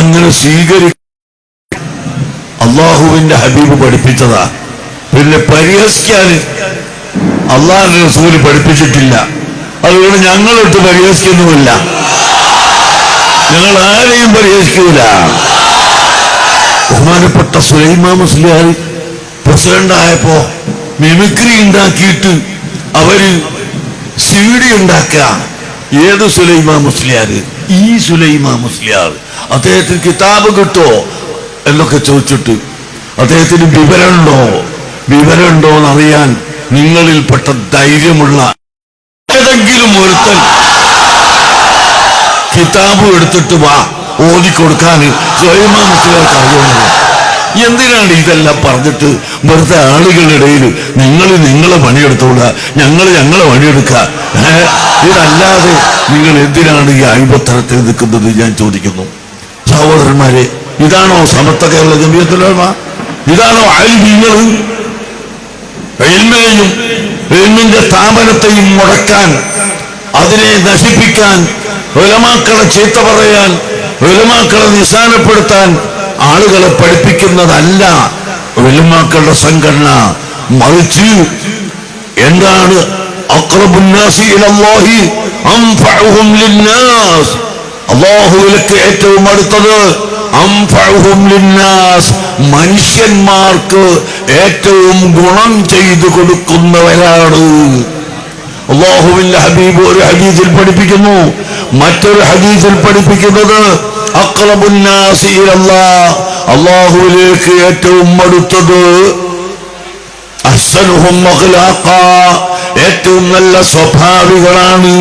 അങ്ങനെ അള്ളാഹുവിന്റെ ഹബീബ് പഠിപ്പിച്ചതാ. പിന്നെ പരിഹസിക്കാൻ അള്ളാഹുവിന്റെ റസൂല് പഠിപ്പിച്ചിട്ടില്ല. അതുകൊണ്ട് ഞങ്ങളൊട്ട് പരിഹസിക്കുന്നുമില്ല. ഞങ്ങൾ ആരെയും പരിഹസിക്കൂല. ബഹുമാനപ്പെട്ട സുലൈമാൻ മുസ്ലിയാർ പ്രസിഡന്റ് ആയപ്പോ മിമിക്രി ഉണ്ടാക്കിയിട്ട് അവര് CD ഉണ്ടാക്കുക. ഏത് സുലൈമാൻ മുസ്ലിയാർ? ഈ സുലൈമാൻ മുസ്ലിയാർ. അദ്ദേഹത്തിന് കിതാബ് കിട്ടോ എന്നൊക്കെ ചോദിച്ചിട്ട് അദ്ദേഹത്തിന് വിവരമുണ്ടോ എന്നറിയാൻ നിങ്ങളിൽപ്പെട്ട ധൈര്യമുള്ള ഏതെങ്കിലും ഒരുത്തൻ കിതാബ് എടുത്തിട്ട് വാ, ഓതിക്കൊടുക്കാൻ സുലൈമാൻ മുസ്ലിയാർക്ക് അറിയുന്നത്. എന്തിനാണ് ഇതെല്ലാം പറഞ്ഞിട്ട് വെറുതെ ആളുകളുടെ ഇടയിൽ നിങ്ങളെ പണിയെടുത്തോളുക, ഞങ്ങളെ പണിയെടുക്കുക? ഇതല്ലാതെ നിങ്ങൾ എന്തിനാണ് ഈ അഴിബത്തരത്തിൽ നിൽക്കുന്നത് ഞാൻ ചോദിക്കുന്നു. സഹോദരന്മാരെ, ഇതാണോ സമത്വ കേരള ജമിയത്തുൽ ഉലമ? ഇതാണോ ആലിമീങ്ങൾ? ഇൽമിനെയും ഇൽമിന്റെ സ്ഥാപനത്തെയും മുടക്കാൻ, അതിനെ നശിപ്പിക്കാൻ, ഉലമാക്കളെ ചീത്ത പറയാൻ, ഉലമാക്കളെ നിസാനപ്പെടുത്താൻ ആളുകളെ പഠിപ്പിക്കുന്നതല്ല ഉലമാക്കളുടെ സംഘടന. മറിച്ച് എന്താണ്? അഖ്റബുന്നാസി ഇലല്ലാഹി അൻഫഉഹും ലിന്നാസ്. അല്ലാഹുവിലേക്ക് ഏറ്റവും അടുത്തത് അൻഫഉഹും ലിന്നാസ്, മനുഷ്യന്മാർക്ക് ഏറ്റവും ഗുണം ചെയ്തു കൊടുക്കുന്നവരാണ്. അല്ലാഹുവിന്റെ ഹബീബ് ഒരു ഹദീസിൽ പഠിപ്പിക്കുന്നു, മറ്റൊരു ഹദീസിൽ പഠിപ്പിക്കുന്നത് അഖ്റബുന്നാസി ഇലല്ലാഹ്, അല്ലാഹുവിലേക്ക് ഏറ്റവും അടുത്തത് അഹ്സനുഹും അഖ്ലാഖാ, ഏറ്റവും നല്ല സ്വഭാവികളാണ്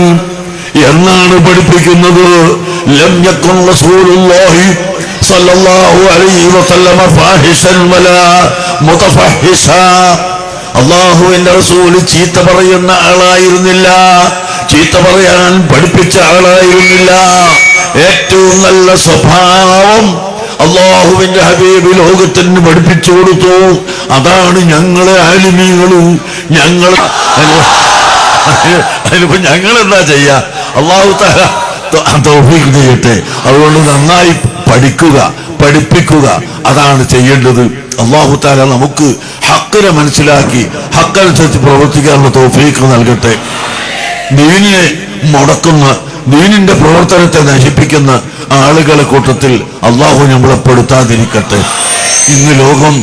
എന്നാണ് പഠിപ്പിക്കുന്നത്. ലം യകുൻ റസൂലുള്ളാഹി സ്വല്ലല്ലാഹു അലൈഹി വസല്ലമ ഫാഹിഷൻ വലാ മുതഫഹിഷാ. അല്ലാഹുവിന്റെ റസൂൽ ചീത്ത പറയുന്ന ആളായിരുന്നില്ല, ചീത്ത പറയാൻ പഠിപ്പിച്ച ആളായിരുന്നില്ല. ഏറ്റവും നല്ല സ്വഭാവം അല്ലാഹുവിന്റെ ഹബീബ് ലോകത്തിന് പഠിപ്പിച്ചു കൊടുത്തു. അതാണ് ഞങ്ങളെ ആലിമീങ്ങളും. അതിനിപ്പോ ഞങ്ങളെന്താ ചെയ്യാ? അല്ലാഹു തആല തൗഫീഖ് ചെയ്യട്ടെ. അതുകൊണ്ട് നന്നായി പഠിപ്പിക്കുക, അതാണ് ചെയ്യേണ്ടത്. അല്ലാഹു തആല നമുക്ക് ഹക്കിനെ മനസ്സിലാക്കി ഹക്കനുസരിച്ച് പ്രവർത്തിക്കാനുള്ള തൗഫീഖ് നൽകട്ടെ. ദീനിനെ മുടക്കുന്ന, ദീനിന്റെ പ്രവർത്തനത്തെ നശിപ്പിക്കുന്ന ആളുകളെ കൂട്ടത്തിൽ അല്ലാഹു നമ്മളെ പെടുത്താതിരിക്കട്ടെ. ഇന്ന് ലോകം